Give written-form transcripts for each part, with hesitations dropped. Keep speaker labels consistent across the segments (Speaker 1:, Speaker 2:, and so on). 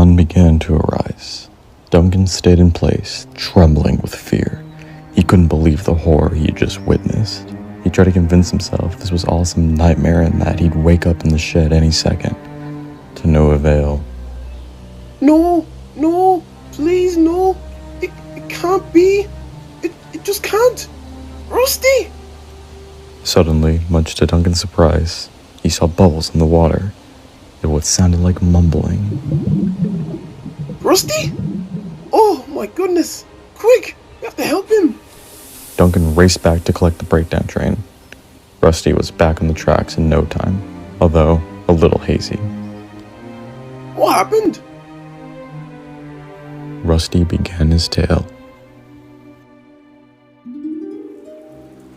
Speaker 1: sun began to arise. Duncan stayed in place, trembling with fear. He couldn't believe the horror he had just witnessed. He tried to convince himself this was all some nightmare and that he'd wake up in the shed any second. To no avail.
Speaker 2: No, please, no. It can't be. It just can't. Rusty!
Speaker 1: Suddenly, much to Duncan's surprise, he saw bubbles in the water. And what sounded like mumbling.
Speaker 2: Rusty? Oh my goodness! Quick! We have to help him!
Speaker 1: Duncan raced back to collect the breakdown train. Rusty was back on the tracks in no time, although a little hazy.
Speaker 2: What happened?
Speaker 1: Rusty began his tale.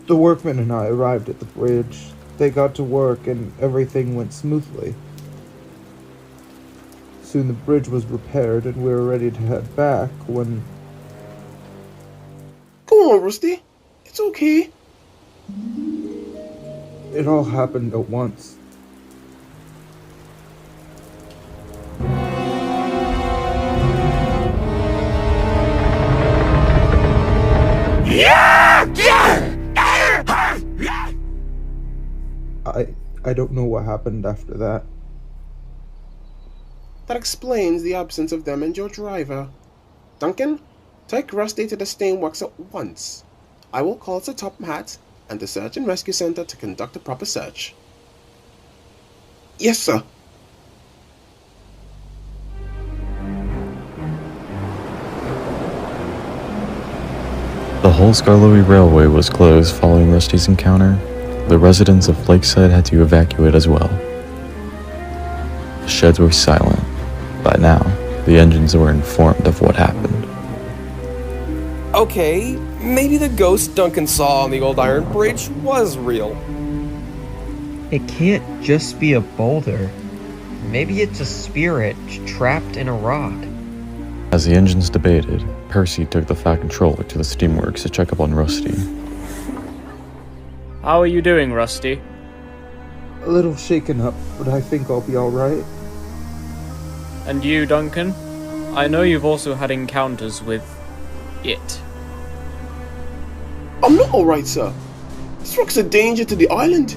Speaker 3: The workmen and I arrived at the bridge. They got to work and everything went smoothly. Soon the bridge was repaired and we were ready to head back when...
Speaker 2: Go on, Rusty. It's okay.
Speaker 3: It all happened at once. I don't know what happened after that.
Speaker 2: That explains the absence of them and your driver. Duncan, take Rusty to the Steinworks at once. I will call the top hat and the search and rescue center to conduct a proper search. Yes, sir.
Speaker 1: The whole Skarloey Railway was closed following Rusty's encounter. The residents of Lakeside had to evacuate as well. The sheds were silent. By now, the engines were informed of what happened.
Speaker 4: Okay, maybe the ghost Duncan saw on the old iron bridge was real.
Speaker 5: It can't just be a boulder. Maybe it's a spirit trapped in a rock.
Speaker 1: As the engines debated, Percy took the Fat Controller to the steamworks to check up on Rusty.
Speaker 6: How are you doing, Rusty?
Speaker 3: A little shaken up, but I think I'll be alright.
Speaker 6: And you, Duncan? I know you've also had encounters with... it.
Speaker 2: I'm not alright, sir. This rock's a danger to the island.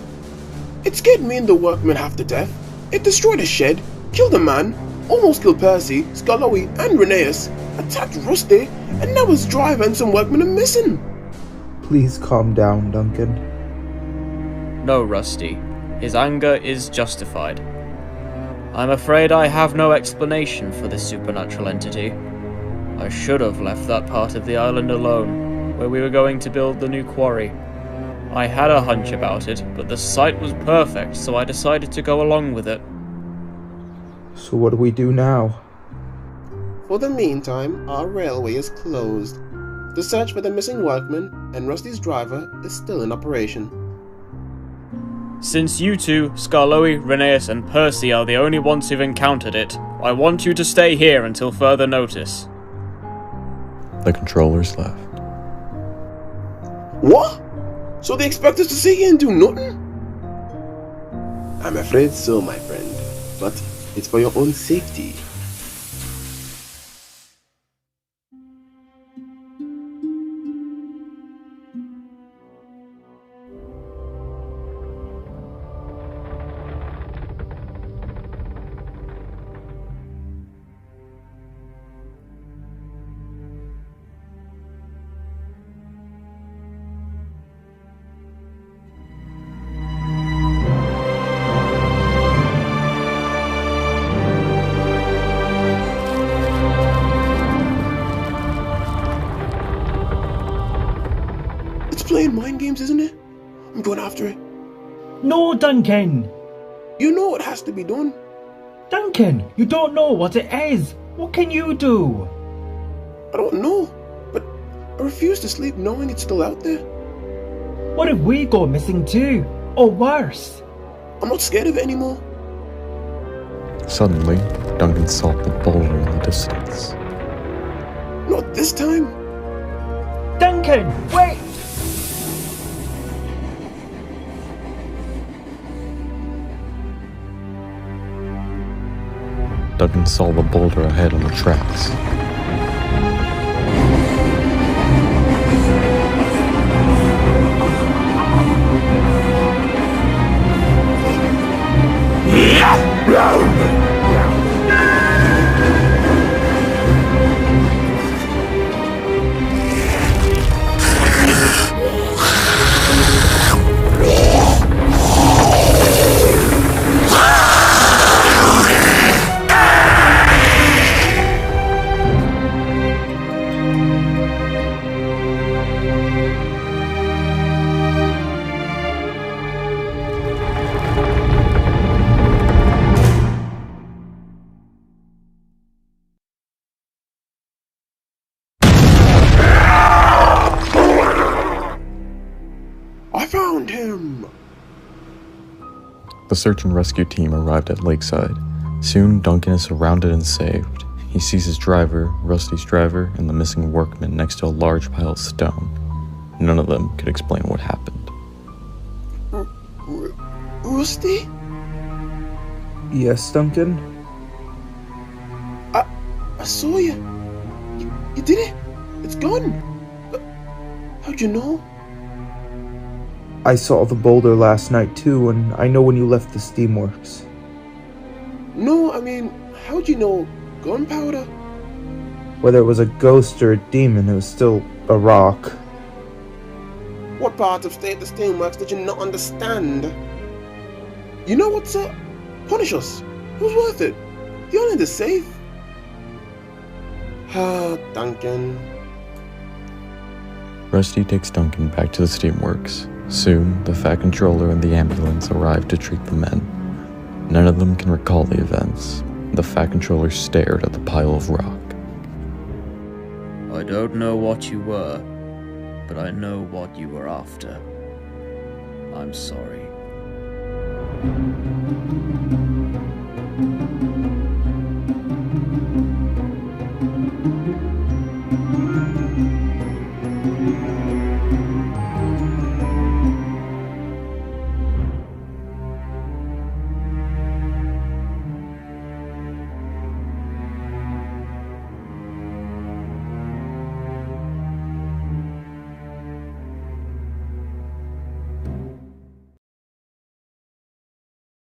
Speaker 2: It scared me and the workmen half to death. It destroyed a shed, killed a man, almost killed Percy, Skarloey, and Rheneas, attacked Rusty, and now his driver and some workmen are missing.
Speaker 3: Please calm down, Duncan.
Speaker 6: No, Rusty. His anger is justified. I'm afraid I have no explanation for this supernatural entity. I should have left that part of the island alone, where we were going to build the new quarry. I had a hunch about it, but the site was perfect, so I decided to go along with it.
Speaker 3: So what do we do now?
Speaker 2: For the meantime, our railway is closed. The search for the missing workman and Rusty's driver is still in operation.
Speaker 6: Since you two, Skarloey, Rheneas, and Percy are the only ones who've encountered it, I want you to stay here until further notice.
Speaker 1: The controllers left.
Speaker 2: What? So they expect us to sit here and do nothing? I'm afraid so, my friend. But it's for your own safety. Playing mind games, isn't it? I'm going after it.
Speaker 7: No, Duncan!
Speaker 2: You know what has to be done.
Speaker 7: Duncan, you don't know what it is. What can you do?
Speaker 2: I don't know, but I refuse to sleep knowing it's still out there.
Speaker 7: What if we go missing too? Or worse?
Speaker 2: I'm not scared of it anymore.
Speaker 1: Suddenly, Duncan saw the boulder in the distance.
Speaker 2: Not this time.
Speaker 7: Duncan, wait!
Speaker 1: Duncan saw the boulder ahead on the tracks.
Speaker 2: I found him!
Speaker 1: The search and rescue team arrived at Lakeside. Soon, Duncan is surrounded and saved. He sees his driver, Rusty's driver, and the missing workman next to a large pile of stone. None of them could explain what happened.
Speaker 2: Rusty?
Speaker 3: Yes, Duncan?
Speaker 2: I saw you. You did it. It's gone. How'd you know?
Speaker 3: I saw the boulder last night too, and I know when you left the steamworks.
Speaker 2: No, I mean, how'd you know? Gunpowder?
Speaker 3: Whether it was a ghost or a demon, it was still a rock.
Speaker 2: What part of State the Steamworks did you not understand? You know what's up? Punish us. It was worth it. The island is safe. Ah, Duncan.
Speaker 1: Rusty takes Duncan back to the steamworks. Soon, the Fat Controller and the ambulance arrive to treat the men. None of them can recall the events. The Fat Controller stared at the pile of rock.
Speaker 6: I don't know what you were, but I know what you were after. I'm sorry.